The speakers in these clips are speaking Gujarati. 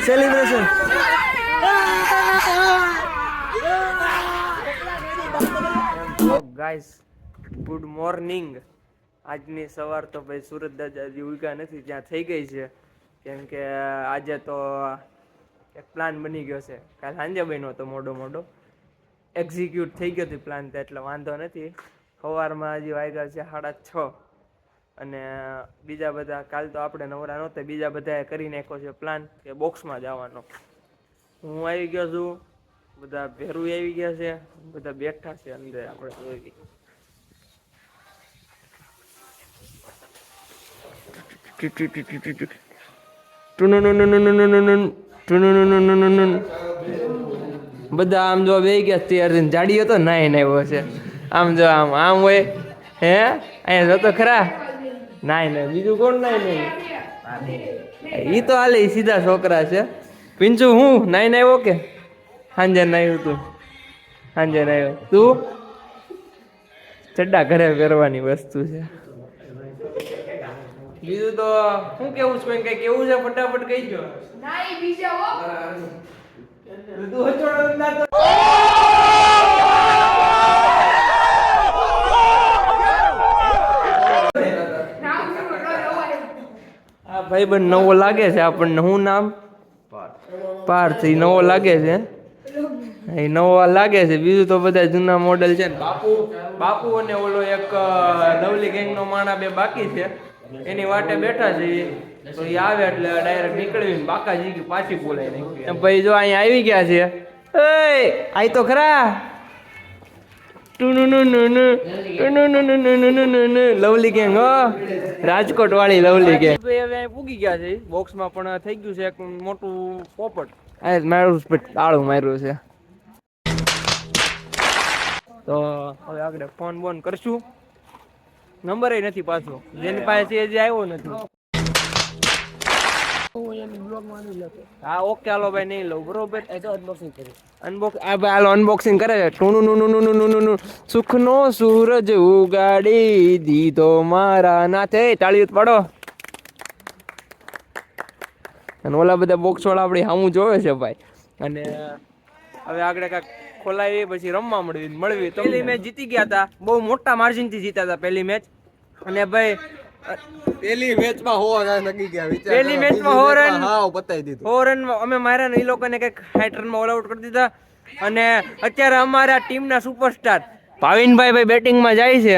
સેલિબ્રેશન. Guys good morning. આજની સવાર તો ભાઈ સુરત દાદા હજી ઉગ્યા નથી, ત્યાં થઈ ગઈ છે. કેમ કે આજે તો એક પ્લાન બની ગયો છે. કાલ સાંજે બન્યો હતો મોડો એક્ઝિક્યુટ થઈ ગયો હતો પ્લાન, તો એટલે વાંધો નથી. સવારમાં હજી વાગ્યા છે 6:30 અને બીજા બધા કાલ તો આપણે નવરા નહોતા, બીજા બધાએ કરી નાખ્યો છે પ્લાન કે બોક્સમાં જવાનો. હું આવી ગયો છું, બધા ભેરું આવી ગયા છે, બધા બેઠા છે અંદર. આપણે જોઈ બધા આમ જો બે ગયા તૈયાર જાડી હતો નાઈ આવ્યો છે. આમ જો આમ આમ હોય હે અહીંયા જતો ખરા નાઈ બીજું કોણ નાઈ ઈ તો હાલે સીધા છોકરા છે. પિંચુ હું નાઈ આવ્યો કે સાંજે નાયું તું? સાંજે નાયો તું? ચડ્ડા ઘરે પહેરવાની વસ્તુ છે. બીજું તો શું કેવું છે? કઈ કેવું છે? ફટાફટ કહી જો. નાઈ બીજા હો તું હચોડો ના તો આ ભાઈબંધ નવો લાગે છે આપણને. શું નામ? પાર્થ. એ નવો લાગે છે, એ નવો લાગે છે. બીજું તો બધા જૂના મોડેલ છે ને. બાપુ અને ઓલો એક લવલી ગેંગ નો માણા બે બાકી છે, એની વાટે બેઠા છે. તો એ આવે એટલે ડાયરેક્ટ નીકળવી બાકાજી પાછી બોલાય નાખી. ભાઈ જો અહીંયા આવી ગયા છે. આઈ તો ખરા લવલી ગેંગ, રાજકોટ વાળી લવલી ગેંગ. હવે અહીં પૂગી ગયા છે. બોક્સમાં પણ થઈ ગયું છે એક મોટું પોપટ. મારું તાળું માર્યું છે. તો હવે આગળ ફોન બોન કરશું. નંબર એ નથી પાછો, જેની પાસે છે હજી આવ્યો નથી. હા ઓકે હાલો ભાઈ, નહીં લઉં બરોબર. અનબોક્સિંગ કરે છે. સુખનો સૂરજ ઉગાડી દીધો મારા નાથે. તાળીઓ પાડો. અને ઓલા બધા બોક્સ વાળા આપણી સામું જોવે છે ભાઈ. અને હવે આગળ કાંઈક ખોલાવી પછી રમવા મળવી. તો પહેલી મેચ જીતી ગયા હતા, બહુ મોટા માર્જિન થી જીત્યા હતા પહેલી મેચ. અને ભાઈ પેલી મેચમાં 100 રન લગી ગયા. પહેલી મેચમાં 100 રન હાવ પતાઈ દીધું. 100 રન અમે માર્યા ને એ લોકોને કંઈક 60 રનમાં ઓલ આઉટ કરી દીધા. અને અત્યારે અમારા ટીમના સુપરસ્ટાર ભાવિનભાઈ બેટિંગમાં જાય છે.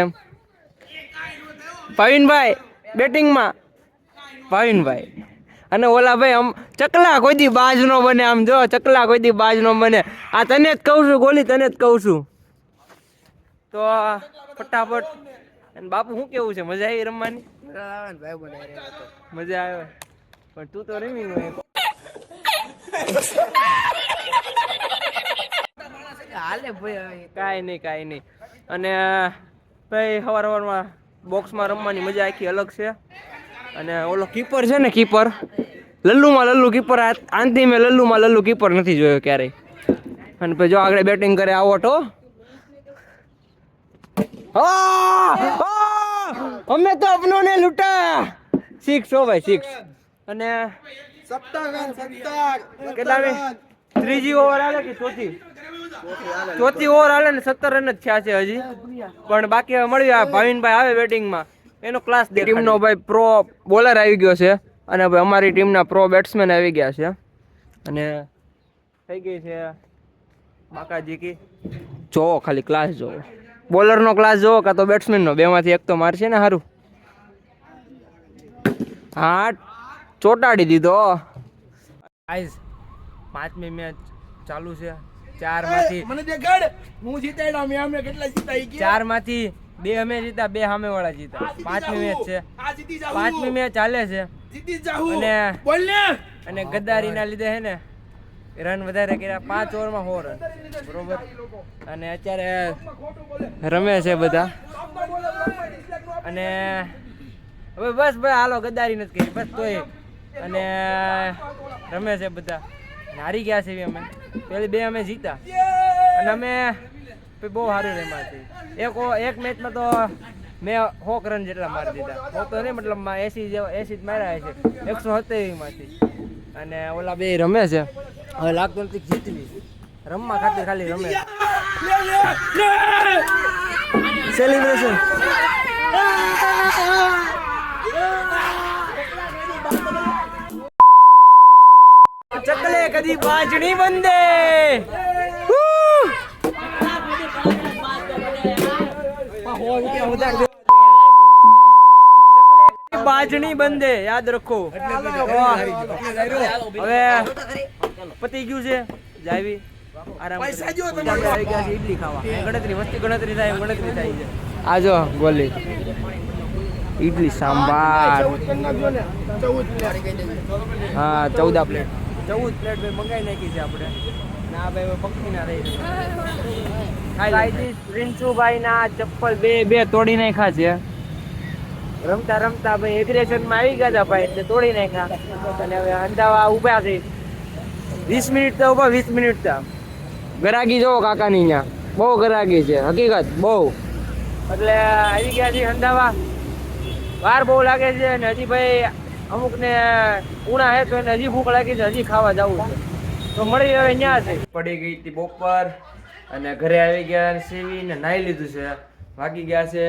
ભાવિનભાઈ બેટિંગમાં, ભાવિનભાઈ. અને ઓલા ભાઈ ચકલા કોઈ દી બાજ નો બને. આમ જો ચકલા કોઈ દી બાજ નો બને. આ તને જ કહું છું ગોલી, તને જ કહું છું. તો ફટાફટ. અને બાપુ શું કેવું છે? મજા આવી રમવાની? મજા આવે પણ તું તો રમી હાલે ભાઈ. કાંઈ નહીં. અને ભાઈ સવારમાં બોક્સમાં રમવાની મજા આખી અલગ છે. અને ઓલો કીપર છે ને, કીપર લલ્લુ કીપર. આંધી મેં લલ્લુ કીપર નથી જોયો ક્યારેય. અને પછી જો આગળ બેટિંગ કરે આવો તો અમે તો અપનો ને લૂટા. 6 હો ભાઈ 6. અને 17 કેટલા ત્રીજી ઓવર હાલે કે ચોથી ઓવર હાલે ને 17 રન જ થયા છે હજી. પણ બાકી હવે મળ્યું. ભાવિનભાઈ આવે બેટિંગમાં, એનો ક્લાસ દે. ટીમનો ભાઈ પ્રો બોલર આવી ગયો છે. અને ભાઈ અમારી ટીમના પ્રો બેટ્સમેન આવી ગયા છે. અને થઈ ગઈ છે બાકાજી કી. જોવો ખાલી ક્લાસ જોવો, બોલરનો ક્લાસ જોવો કાં તો બેટ્સમેનનો, બેમાંથી એક તો મારશે ને સારું. હા ચોટાડી દીધો. ગાઈસ 5મી મેચ ચાલુ છે. 4 માંથી મને દેખાડ હું જીતાડ્યા. મે અમે કેટલા જીતાઈ ગયા? 4 માંથી 2 અમે જીતા, 2 સામે વાળા જીતા. 5મી મેચ છે. 5મી મેચ ચાલે છે. જીતી જાઉં અને બોલ ને. અને ગદ્દારીના લીધે હે ને રન વધારે કર્યા. 5 ઓવરમાં 100 રન બરોબર. અને અત્યારે રમે છે બધા. અને હવે બસ ભાઈ હાલો, ગદ્દારી નથી કરી બસ તોય. અને રમે છે બધા. હારી ગયા છે અમે. પેલી 2 અમે જીતા. અને અમે બહુ સારું રમ્યા છે. એક મેચમાં તો મેં 100 રન જેટલા મારી દીધા. તો નહીં મતલબ 80 જ માર્યા છે 127 માંથી. અને ઓલા બે રમે છે. હવે લાગતું નથી જીતવી, રમવા ખાतिर ખાલી રમે. સેલિબ્રેશન. ચકલે કદી બાજણી બંધે. બાજણી બંધે, યાદ રાખો. હવે પતી ગયું છે, જાવી આરામ આવી ગયા છે. ઈડલી ખાવા ગણતરી વસ્તી ગણતરી થાય એમ ગણતરી થાય છે. આ જો ગોલી ઈડલી સાંભાર. હા 14 પ્લેટ 14 પ્લેટ મંગાવી નાખી છે આપણે. ના ભાઈ પક્ષી ના રહી પ્રિન્સુભાઈ ના ચપ્પલ બે તોડી નાખ્યા છે. રમતા રમતા ભાઈ એગ્રેશન માં આવી ગયા હતા ભાઈ, એટલે તોડી નાખ્યા. અને હવે અંધાવા ઉભા છે. 20 મિનિટ તો ઉભા, 20 મિનિટ તો ગરાગી જોવો કાકાની અહીંયા બહુ ગરાગી છે, હકીકત બહુ. એટલે આવી ગયા છે અંધાવા. વાર બહુ લાગે છે અને હજી ભાઈ અમુક ને ઉણા હે તો એને હજી ભૂખ લાગી છે, હજી ખાવા જવું છે. તો મળી હવે અહીંયા છે. પડી ગઈ હતી બપોર અને ઘરે આવી ગયા સેવીને નાહી લીધું છે. વાગી ગયા છે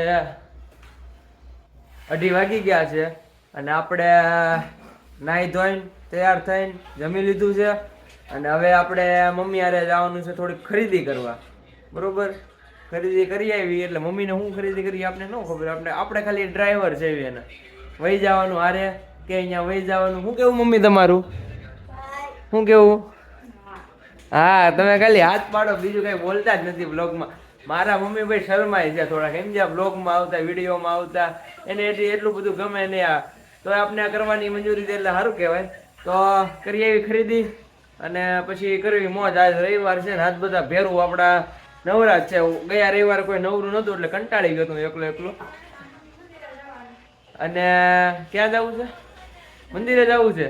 2:30 વાગી ગયા છે. અને આપણે નાહી ધોઈને તૈયાર થઈને જમી લીધું છે. અને હવે આપણે મમ્મી હારે જવાનું છે થોડીક ખરીદી કરવા, બરોબર. ખરીદી કરી આવી એટલે મમ્મીને શું ખરીદી કરી આપણે ન ખબર. આપણે ખાલી ડ્રાઈવર છે એને વહી જવાનું હારે કે અહીંયા વહી જવાનું. શું કેવું મમ્મી તમારું? શું કેવું? હા તમે ખાલી હાથ પાડો, બીજું કઈ બોલતા જ નથી બ્લોગમાં. મારા મમ્મી ભાઈ શરમાય છે થોડાક, એમ જ્યાં બ્લોગમાં આવતા વિડીયોમાં આવતા એને એટલું બધું ગમે નહીં. આ તો આપણે આ કરવાની મંજૂરી દે એટલે સારું કહેવાય. તો કરી આવી ખરીદી અને પછી કરવી મોજ. આજ રવિવાર છે ને આજ બધા ભેરું આપણા નવરાજ છે. ગયા રવિવારે કોઈ નવરું નહોતું એટલે કંટાળી ગયો હતું એકલો. અને ક્યાં જવું છે? મંદિરે જવું છે.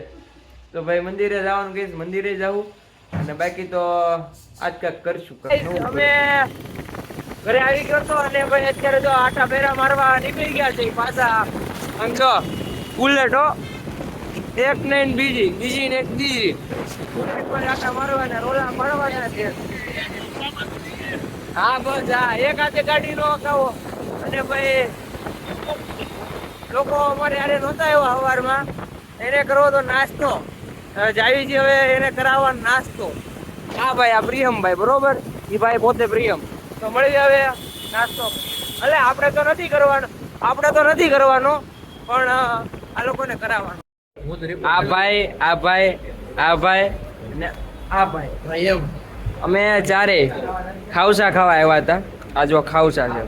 તો ભાઈ મંદિરે જવાનું કહીશ, મંદિરે જવું. અને બાકી તો આજ કાંઈક કરશું. અમે ઘરે આવી ગયો તો અને ભાઈ અત્યારે તો આટા બેરા મારવા નીકળી ગયા છે પાછા. આમ જો બુલેટો એક ને બીજી ને એક બીજી આટા મારવાના રોલા મારવાના છે. હા બસ હા, એક હાથે ગાડી નો ખાવો. અને ભાઈ લોકો અમારે યારે નહોતા એવા સવારમાં, એને કરવો તો નાસ્તો. જાવીજી હવે એને કરાવવાનો નાસ્તો. હા ભાઈ આ પ્રિયમભાઈ, બરોબર, એ ભાઈ પોતે પ્રિયમ. તો મળી હવે નાસ્તો. એટલે આપણે તો નથી કરવાનો પણ આ લોકોને કરાવવાનો. આ ભાઈ ને આ ભાઈ અમે ચારે ખાવસા ખાવા આવ્યા હતા. આ જો ખાવસા છે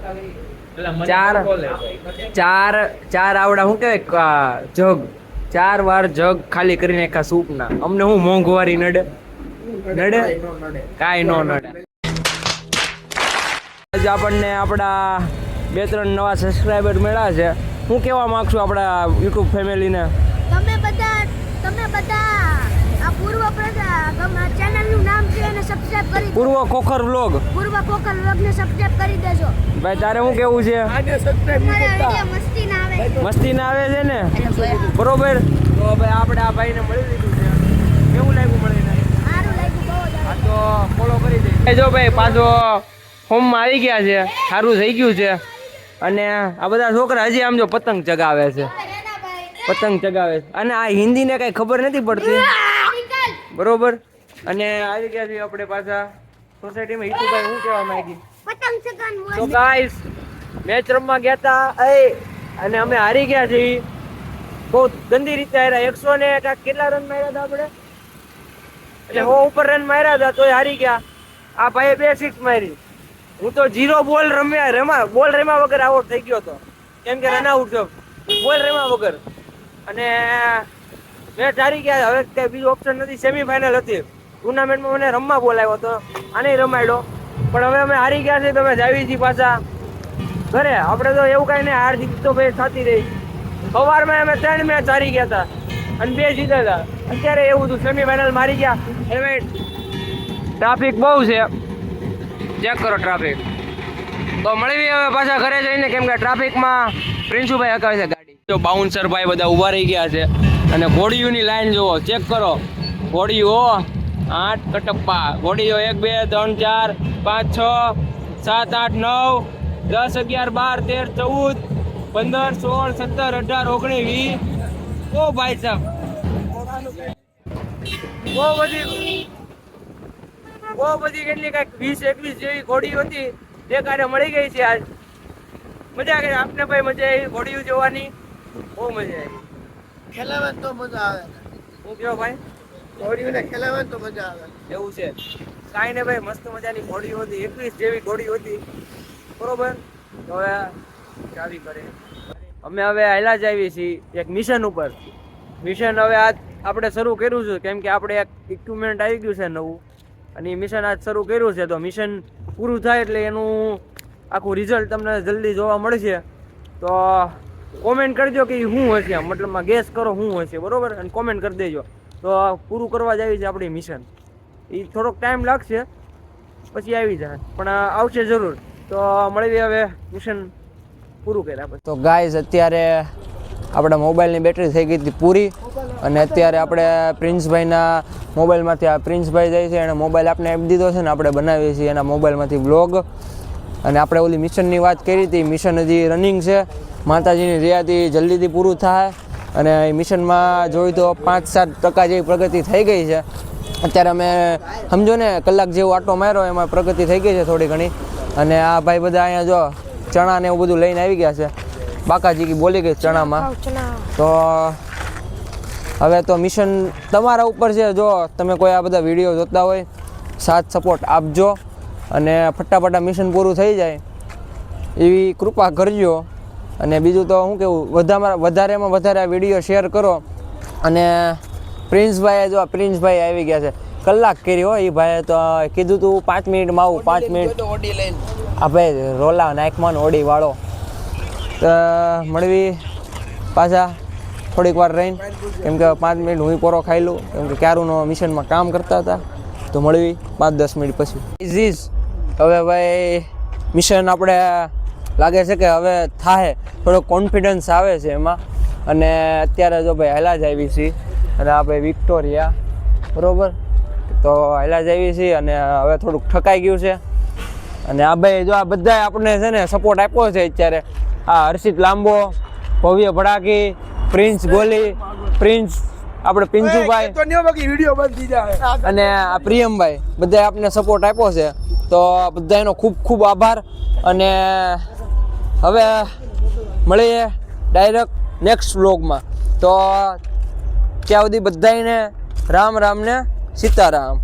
ચાર આવડા શું કહેવાય જગ, 4 વાર જગ ખાલી કરીને નાખ્યા સૂપના. અમને હું મોંઘવારી નડે કાંઈ નો નડે. આજે આપણને આપણા 2-3 નવા સબસ્ક્રાઈબર મળ્યા છે. હું કહેવા માંગુ છું આપણા યુટ્યુબ ફેમિલીને? તમે બધા આ પૂર્વ ચેનલનું નામ છે એને સબસ્ક્રાઇબ કરી પૂર્વ ખોખર વ્લોગ ને સબસ્ક્રાઇબ કરી દેજો ભાઈ. તારે શું કેવું છે? મસ્તી ના આવે છે ને, બરોબર. તો ભાઈ આપણે આ ભાઈને મળી લીધું છે. કેવું લાગ્યું મળીને? સારું લાગ્યું, બહુ જ. આ તો ફોલો કરી દે. જો ભાઈ પાછો હોમમાં આવી ગયા છે, સારું થઈ ગયું છે. અને આ બધા છોકરા હજી આમ જો પતંગ ચગાવે છે. અને આ હિન્દીને કઈ ખબર નથી પડતી, બરોબર. અને આવી ગયા છીએ આપણે પાછા સોસાયટીમાં. હિતુભાઈ શું કહેવા માંગી? તો ગાઈસ મેચ રમવા ગયા હતા અને અમે હારી ગયા છીએ. બહુ ગંદી રીતે હાર્યા. 100 ને કેટલા રન માર્યા હતા આપણે? એટલે 100 ઉપર રન માર્યા હતા તોય હારી ગયા. આ ભાઈએ 2 સિક્સ મારી. હું તો 0 બોલ રમ્યા વગર આઉટ થઈ ગયો હતો, કેમ કે રન આઉટ છો બોલ રમ્યા વગર. અને મેચ હારી ગયા. હવે કઈ બીજું ઓપ્શન નથી. સેમીફાઈનલ હતી ટુર્નામેન્ટમાં, મને રમવા બોલાવ્યો હતો, આને રમાડ્યો. પણ હવે અમે હારી ગયા છે તો અમે જાવી છીએ પાછા ઘરે. આપણે તો એવું કાંઈ નહીં, હાર જીત તો ભાઈ થતી રહી. સવારમાં અમે 3 મેચ હારી ગયા હતા અને 2 જીત્યા હતા. અત્યારે એવું હતું સેમીફાઈનલ મારી ગયા. હવે ટ્રાફિક બહુ છે, ચેક કરો ટ્રાફિક. તો મળી હવે પાછા ઘરે જઈને, કેમ કે ટ્રાફિકમાં પ્રિન્સુભાઈ હકાવે છે ગાડી. તો બાઉન્સર ભાઈ બધા ઊભા રહી ગયા છે અને ઘોડીઓની લાઈન જોવો, ચેક કરો. ઘોડીઓ 8 કટપ્પા ઘોડીઓ 1 2 3 4 5 6 7 8 9 10 11 12 13 14 15 16 17 18 19 20 ઓ ભાઈ સાહેબ બહુ બધી કેટલી કઈક 20 21 જેવી ઘોડીઓ હતી તે કારે મળી ગઈ છે આજ મજા આવી આપને ભાઈ મજા આવી ઘોડીઓ જોવાની બહુ મજા આવી ખેલાવન તો મજા આવે હું કયો ભાઈ ઘોડીઓને ખેલાવન તો મજા આવે એવું છે કાંઈ ને ભાઈ મસ્ત મજાની ઘોડીઓ હતી 21 જેવી ઘોડીઓ હતી બરોબર તો હવે ચાવી કરે અમે હવે હાલ્યા જ આવી છીએ એક મિશન ઉપર મિશન હવે આજ આપણે શરૂ કર્યું છે કેમ કે આપણે એક ઇક્વિપમેન્ટ આવી ગયું છે નવું અને એ મિશન આજ શરૂ કર્યું છે તો મિશન પૂરું થાય એટલે એનું આખું રિઝલ્ટ તમને જલ્દી જોવા મળશે તો કોમેન્ટ કરજો કે એ શું હશે મતલબમાં ગેસ કરો શું હશે બરોબર અને કોમેન્ટ કરી દેજો તો પૂરું કરવા જ આવી છે આપણી મિશન એ થોડોક ટાઈમ લાગશે પછી આવી જાય પણ આવશે જરૂર તો મળીએ હવે મિશન પૂરું કર્યા પછી તો ગાઈઝ અત્યારે આપણા મોબાઈલની બેટરી થઈ ગઈ હતી પૂરી અને અત્યારે આપણે પ્રિન્સભાઈના મોબાઈલમાંથી આ પ્રિન્સભાઈ જાય છે એણે મોબાઈલ આપણે આપી દીધો છે ને આપણે બનાવીએ છીએ એના મોબાઈલમાંથી બ્લોગ અને આપણે ઓલી મિશનની વાત કરી હતી મિશન હજી રનિંગ છે માતાજીની દયાથી જલ્દીથી પૂરું થાય અને એ મિશનમાં જોઈ તો 5-7% જેવી પ્રગતિ થઈ ગઈ છે અત્યારે અમે સમજો ને કલાક જેવો આટો માર્યો એમાં પ્રગતિ થઈ ગઈ છે થોડી ઘણી અને આ ભાઈ બધા અહીંયા જો ચણા ને એવું બધું લઈને આવી ગયા છે બાકાજી કી બોલી ગઈ ચણામાં તો હવે તો મિશન તમારા ઉપર છે જો તમે કોઈ આ બધા વિડીયો જોતા હોય સાથ સપોર્ટ આપજો અને ફટાફટ મિશન પૂરું થઈ જાય એવી કૃપા કરજો અને બીજું તો શું કેવું વધારેમાં વધારે આ વિડીયો શેર કરો અને પ્રિન્સભાઈ આવી ગયા છે કલાક કરી હો એ ભાઈએ તો કીધું તું 5 મિનિટમાં આવું 5 મિનિટ ઓડી લઈને આ ભાઈ રોલા નાયકમાન ઓડી વાળો તો મળવી પાછા થોડીક વાર રહીને કેમ કે 5 મિનિટ હું પોરો ખાઈ લઉં કેમ કે ક્યારુંનો મિશનમાં કામ કરતા હતા તો મળવી 5-10 મિનિટ પછી ઇઝીઝ હવે ભાઈ મિશન આપણે લાગે છે કે હવે થાય થોડો કોન્ફિડન્સ આવે છે એમાં અને અત્યારે જો ભાઈ હાલા જ આવી છીએ અને આ ભાઈ વિક્ટોરિયા બરોબર તો હાલા જ આવી છીએ અને હવે થોડુંક ઠકાઈ ગયું છે અને આ ભાઈ જો આ બધાએ આપણને છે ને સપોર્ટ આપ્યો છે અત્યારે આ હર્ષિત લાંબો ભવ્ય ભડાકી પ્રિન્સ ગોલી પ્રિન્સ આપણે પિંચુભાઈ તો ન્યો બાકી વિડિયો બંધ થઈ જાય અને આ પ્રિયમભાઈ બધાએ આપણને સપોર્ટ આપ્યો છે તો બધાનો ખૂબ ખૂબ આભાર અને હવે મળીએ ડાયરેક્ટ નેક્સ્ટ વ્લોગમાં તો ત્યાં સુધી બધાને રામ રામ ને સીતારામ